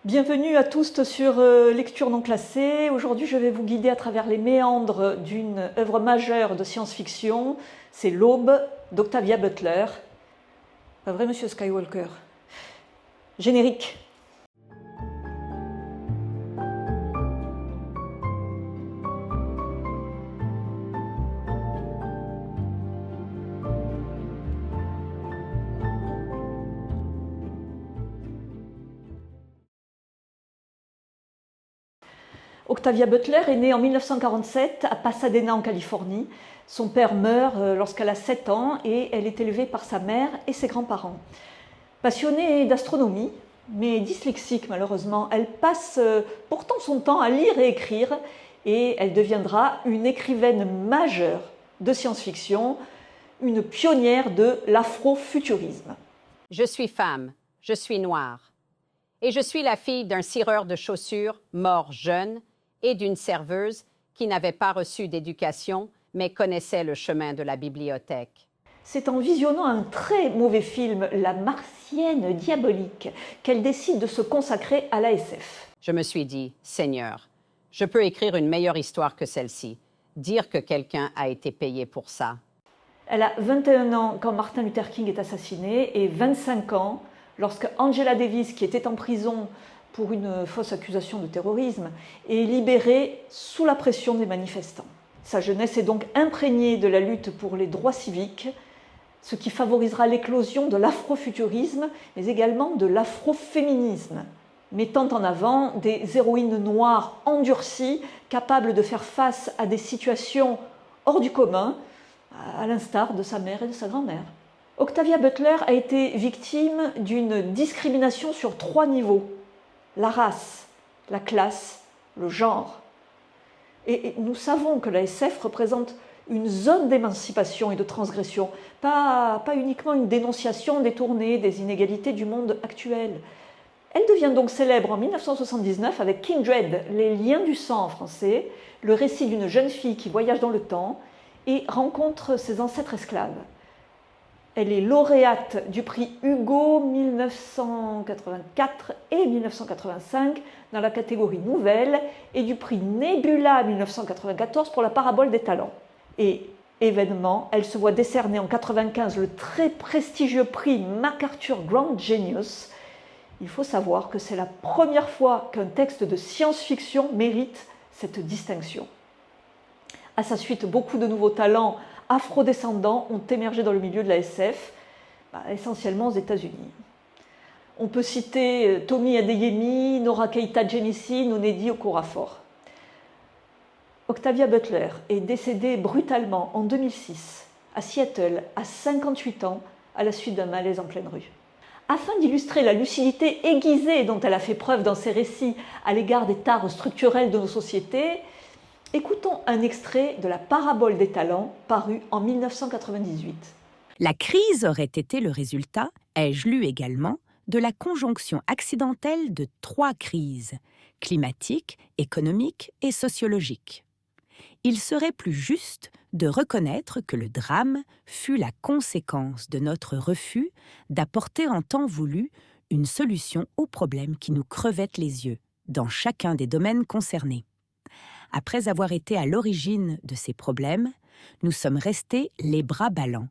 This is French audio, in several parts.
Bienvenue à tous sur Lecture non classée. Aujourd'hui, je vais vous guider à travers les méandres d'une œuvre majeure de science-fiction. C'est L'Aube d'Octavia Butler. Pas vrai, monsieur Skywalker? Générique. Octavia Butler est née en 1947 à Pasadena en Californie. Son père meurt lorsqu'elle a 7 ans et elle est élevée par sa mère et ses grands-parents. Passionnée d'astronomie, mais dyslexique malheureusement, elle passe pourtant son temps à lire et écrire et elle deviendra une écrivaine majeure de science-fiction, une pionnière de l'afrofuturisme. Je suis femme, je suis noire, et je suis la fille d'un cireur de chaussures mort jeune et d'une serveuse qui n'avait pas reçu d'éducation mais connaissait le chemin de la bibliothèque. C'est en visionnant un très mauvais film, La Martienne diabolique, qu'elle décide de se consacrer à l'ASF. Je me suis dit, Seigneur, je peux écrire une meilleure histoire que celle-ci, dire que quelqu'un a été payé pour ça. Elle a 21 ans quand Martin Luther King est assassiné et 25 ans lorsque Angela Davis, qui était en prison pour une fausse accusation de terrorisme, est libérée sous la pression des manifestants. Sa jeunesse est donc imprégnée de la lutte pour les droits civiques, ce qui favorisera l'éclosion de l'afrofuturisme, mais également de l'afroféminisme, mettant en avant des héroïnes noires endurcies, capables de faire face à des situations hors du commun, à l'instar de sa mère et de sa grand-mère. Octavia Butler a été victime d'une discrimination sur 3 niveaux: la race, la classe, le genre. Et nous savons que la SF représente une zone d'émancipation et de transgression, pas uniquement une dénonciation détournée des inégalités du monde actuel. Elle devient donc célèbre en 1979 avec Kindred, les liens du sang en français, le récit d'une jeune fille qui voyage dans le temps et rencontre ses ancêtres esclaves. Elle est lauréate du prix Hugo 1984 et 1985 dans la catégorie nouvelle et du prix Nebula 1994 pour la parabole des talents. Et événement, elle se voit décerner en 1995 le très prestigieux prix MacArthur Grand Genius. Il faut savoir que c'est la première fois qu'un texte de science-fiction mérite cette distinction. À sa suite, beaucoup de nouveaux talents afrodescendants ont émergé dans le milieu de la SF, essentiellement aux États-Unis. On peut citer Tommy Adeyemi, Nora Keita-Jemisin ou Nnedi Okorafor. Octavia Butler est décédée brutalement en 2006 à Seattle à 58 ans à la suite d'un malaise en pleine rue. Afin d'illustrer la lucidité aiguisée dont elle a fait preuve dans ses récits à l'égard des tares structurelles de nos sociétés, écoutons un extrait de la parabole des talents paru en 1998. La crise aurait été le résultat, ai-je lu également, de la conjonction accidentelle de 3 crises, climatique, économique et sociologique. Il serait plus juste de reconnaître que le drame fut la conséquence de notre refus d'apporter en temps voulu une solution aux problèmes qui nous crevettent les yeux, dans chacun des domaines concernés. Après avoir été à l'origine de ces problèmes, nous sommes restés les bras ballants,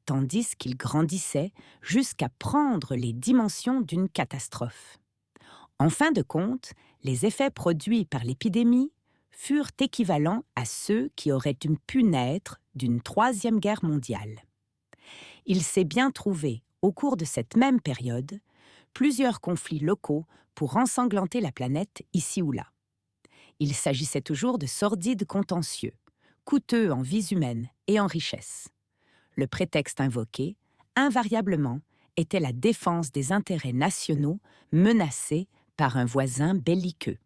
tandis qu'ils grandissaient jusqu'à prendre les dimensions d'une catastrophe. En fin de compte, les effets produits par l'épidémie furent équivalents à ceux qui auraient pu naître d'une 3e guerre mondiale. Il s'est bien trouvé, au cours de cette même période, plusieurs conflits locaux pour ensanglanter la planète ici ou là. Il s'agissait toujours de sordides contentieux, coûteux en vies humaines et en richesses. Le prétexte invoqué, invariablement, était la défense des intérêts nationaux menacés par un voisin belliqueux.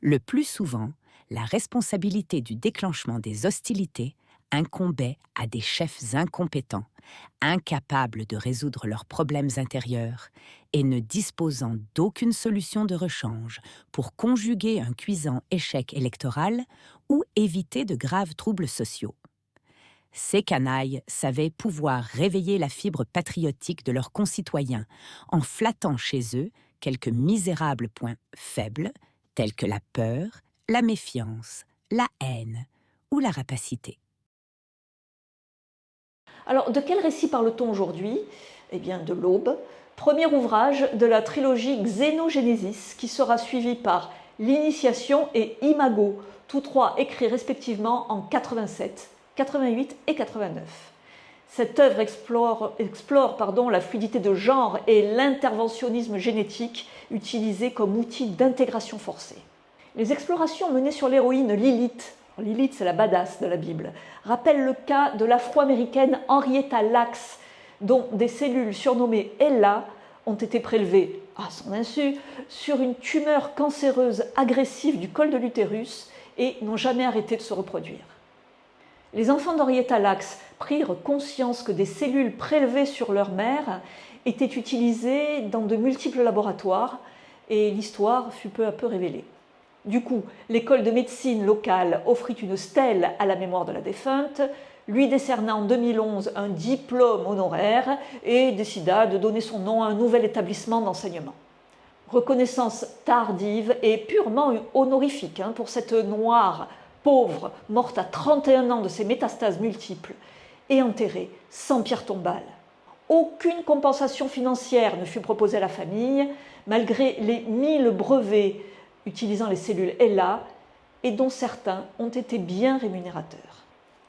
Le plus souvent, la responsabilité du déclenchement des hostilités incombait à des chefs incompétents, incapables de résoudre leurs problèmes intérieurs et ne disposant d'aucune solution de rechange pour conjuguer un cuisant échec électoral ou éviter de graves troubles sociaux. Ces canailles savaient pouvoir réveiller la fibre patriotique de leurs concitoyens en flattant chez eux quelques misérables points faibles, tels que la peur, la méfiance, la haine ou la rapacité. Alors, de quel récit parle-t-on aujourd'hui? Eh bien, de l'Aube, premier ouvrage de la trilogie Xénogénésis, qui sera suivi par L'Initiation et Imago, tous trois écrits respectivement en 87, 88 et 89. Cette œuvre explore la fluidité de genre et l'interventionnisme génétique utilisé comme outil d'intégration forcée. Les explorations menées sur l'héroïne Lilith, Lilith c'est la badass de la Bible, rappellent le cas de l'afro-américaine Henrietta Lacks, dont des cellules surnommées Ella ont été prélevées, à son insu, sur une tumeur cancéreuse agressive du col de l'utérus et n'ont jamais arrêté de se reproduire. Les enfants d'Henrietta Lacks prirent conscience que des cellules prélevées sur leur mère étaient utilisées dans de multiples laboratoires et l'histoire fut peu à peu révélée. Du coup, l'école de médecine locale offrit une stèle à la mémoire de la défunte, lui décerna en 2011 un diplôme honoraire et décida de donner son nom à un nouvel établissement d'enseignement. Reconnaissance tardive et purement honorifique pour cette noire pauvre, morte à 31 ans de ses métastases multiples et enterrée sans pierre tombale. Aucune compensation financière ne fut proposée à la famille, malgré les 1000 brevets utilisant les cellules Ella, et dont certains ont été bien rémunérateurs.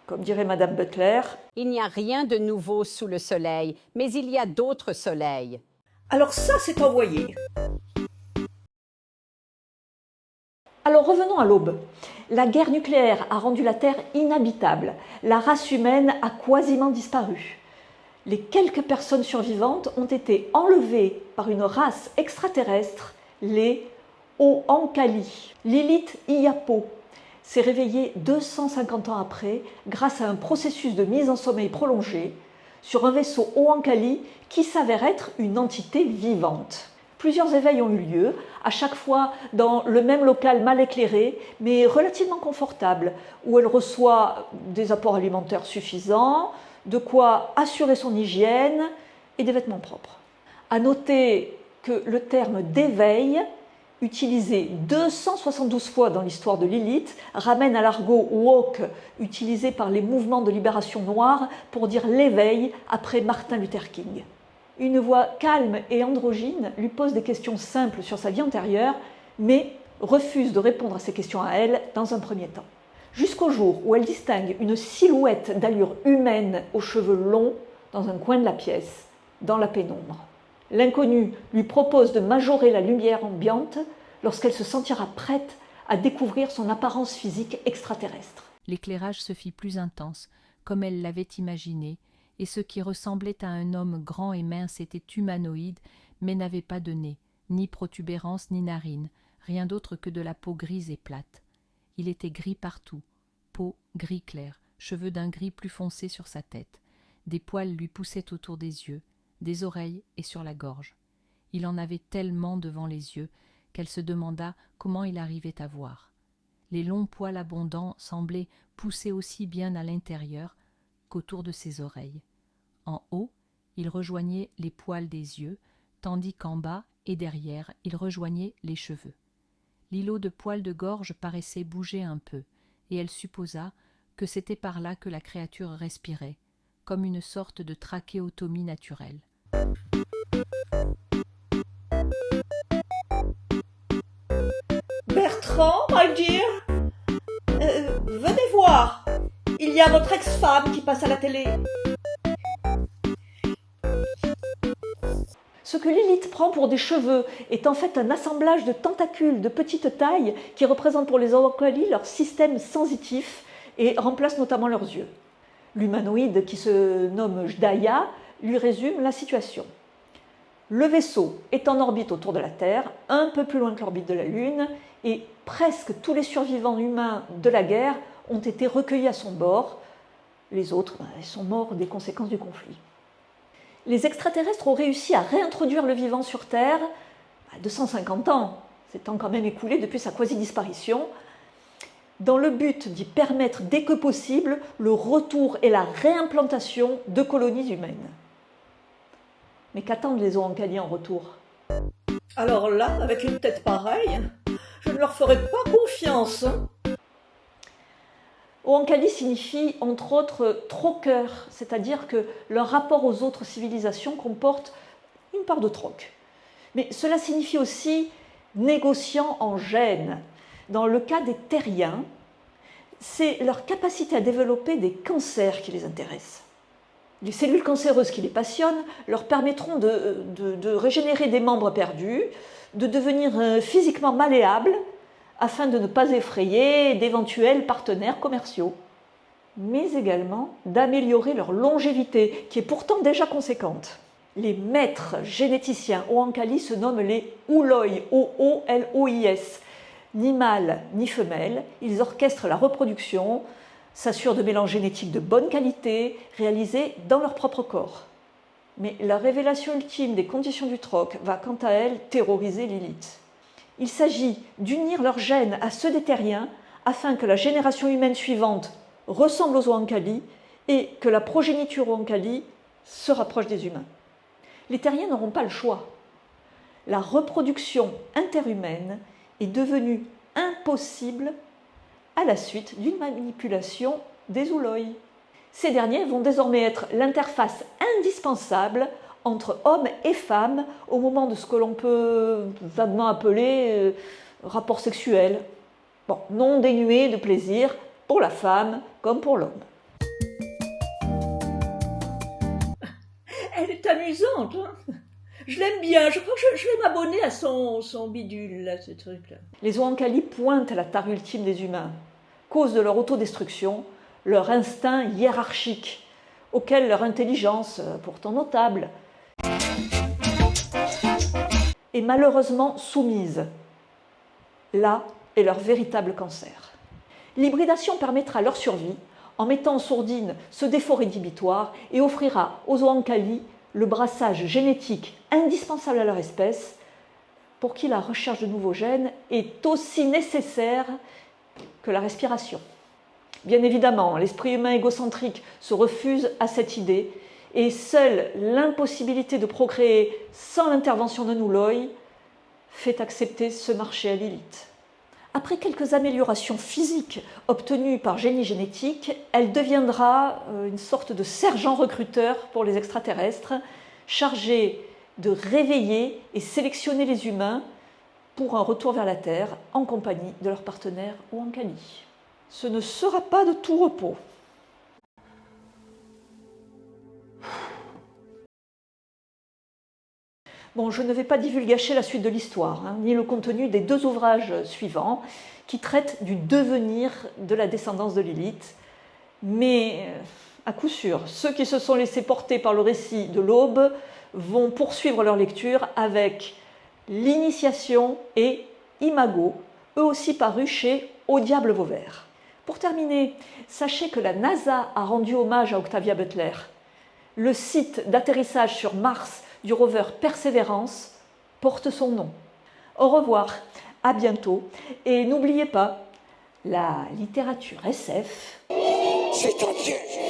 Comme dirait Madame Butler, « Il n'y a rien de nouveau sous le soleil, mais il y a d'autres soleils. » Alors ça, c'est envoyé. Alors revenons à l'Aube. La guerre nucléaire a rendu la Terre inhabitable. La race humaine a quasiment disparu. Les quelques personnes survivantes ont été enlevées par une race extraterrestre, les Oankali. Lilith Iyapo s'est réveillée 250 ans après grâce à un processus de mise en sommeil prolongé sur un vaisseau Oankali qui s'avère être une entité vivante. Plusieurs éveils ont eu lieu, à chaque fois dans le même local mal éclairé, mais relativement confortable, où elle reçoit des apports alimentaires suffisants, de quoi assurer son hygiène et des vêtements propres. À noter que le terme d'éveil, utilisé 272 fois dans l'histoire de Lilith, ramène à l'argot woke utilisé par les mouvements de libération noire pour dire l'éveil après Martin Luther King. Une voix calme et androgyne lui pose des questions simples sur sa vie antérieure, mais refuse de répondre à ces questions à elle dans un premier temps. Jusqu'au jour où elle distingue une silhouette d'allure humaine aux cheveux longs dans un coin de la pièce, dans la pénombre. L'inconnu lui propose de majorer la lumière ambiante lorsqu'elle se sentira prête à découvrir son apparence physique extraterrestre. L'éclairage se fit plus intense, comme elle l'avait imaginé, et ce qui ressemblait à un homme grand et mince était humanoïde, mais n'avait pas de nez, ni protubérance, ni narines, rien d'autre que de la peau grise et plate. Il était gris partout, peau gris clair, cheveux d'un gris plus foncé sur sa tête. Des poils lui poussaient autour des yeux, des oreilles et sur la gorge. Il en avait tellement devant les yeux qu'elle se demanda comment il arrivait à voir. Les longs poils abondants semblaient pousser aussi bien à l'intérieur qu'autour de ses oreilles. En haut, il rejoignait les poils des yeux, tandis qu'en bas et derrière, il rejoignait les cheveux. L'îlot de poils de gorge paraissait bouger un peu, et elle supposa que c'était par là que la créature respirait, comme une sorte de trachéotomie naturelle. Bertrand, my dear, venez voir. Il y a votre ex-femme qui passe à la télé. Ce que Lilith prend pour des cheveux est en fait un assemblage de tentacules de petite taille qui représentent pour les Oankali leur système sensitif et remplacent notamment leurs yeux. L'humanoïde qui se nomme Jdaya lui résume la situation. Le vaisseau est en orbite autour de la Terre, un peu plus loin que l'orbite de la Lune, et presque tous les survivants humains de la guerre ont été recueillis à son bord. Les autres ils sont morts des conséquences du conflit. Les extraterrestres ont réussi à réintroduire le vivant sur Terre 250 ans, c'est temps quand même écoulé depuis sa quasi-disparition, dans le but d'y permettre dès que possible le retour et la réimplantation de colonies humaines. Mais qu'attendent les Oankali en retour? Alors là, avec une tête pareille, je ne leur ferai pas confiance. Oankali signifie entre autres troqueur, c'est-à-dire que leur rapport aux autres civilisations comporte une part de troc. Mais cela signifie aussi négociant en gènes. Dans le cas des terriens, c'est leur capacité à développer des cancers qui les intéressent. Les cellules cancéreuses qui les passionnent leur permettront de régénérer des membres perdus, de devenir physiquement malléables afin de ne pas effrayer d'éventuels partenaires commerciaux, mais également d'améliorer leur longévité, qui est pourtant déjà conséquente. Les maîtres généticiens Oankali se nomment les Oolois, O-O-L-O-I-S. Ni mâles ni femelles, ils orchestrent la reproduction, s'assurent de mélanges génétiques de bonne qualité, réalisés dans leur propre corps. Mais la révélation ultime des conditions du troc va quant à elle terroriser Lilith. Il s'agit d'unir leurs gènes à ceux des terriens afin que la génération humaine suivante ressemble aux Oankali et que la progéniture Oankali se rapproche des humains. Les terriens n'auront pas le choix. La reproduction interhumaine est devenue impossible à la suite d'une manipulation des Oolois. Ces derniers vont désormais être l'interface indispensable entre hommes et femmes au moment de ce que l'on peut vaguement appeler rapport sexuel. Bon, non dénué de plaisir pour la femme comme pour l'homme. Elle est amusante, hein. Je l'aime bien, je crois que je vais m'abonner à son bidule, là, ce truc-là. Les Oankali pointent à la tare ultime des humains, cause de leur autodestruction, leur instinct hiérarchique, auquel leur intelligence, pourtant notable, est malheureusement soumise. Là est leur véritable cancer. L'hybridation permettra leur survie en mettant en sourdine ce défaut rédhibitoire et offrira aux Oankali le brassage génétique indispensable à leur espèce, pour qui la recherche de nouveaux gènes est aussi nécessaire que la respiration. Bien évidemment, l'esprit humain égocentrique se refuse à cette idée et seule l'impossibilité de procréer sans l'intervention d'un Ooloi fait accepter ce marché à Lilith. Après quelques améliorations physiques obtenues par génie génétique, elle deviendra une sorte de sergent recruteur pour les extraterrestres, chargé de réveiller et sélectionner les humains pour un retour vers la Terre en compagnie de leurs partenaires Oankali. Ce ne sera pas de tout repos. Bon, je ne vais pas divulgacher la suite de l'histoire, ni le contenu des 2 ouvrages suivants qui traitent du devenir de la descendance de Lilith. Mais à coup sûr, ceux qui se sont laissés porter par le récit de l'Aube vont poursuivre leur lecture avec l'Initiation et Imago, eux aussi parus chez Au Diable Vauvert. Pour terminer, sachez que la NASA a rendu hommage à Octavia Butler. Le site d'atterrissage sur Mars du rover Perseverance porte son nom. Au revoir, à bientôt, et n'oubliez pas, la littérature SF, c'est un piège.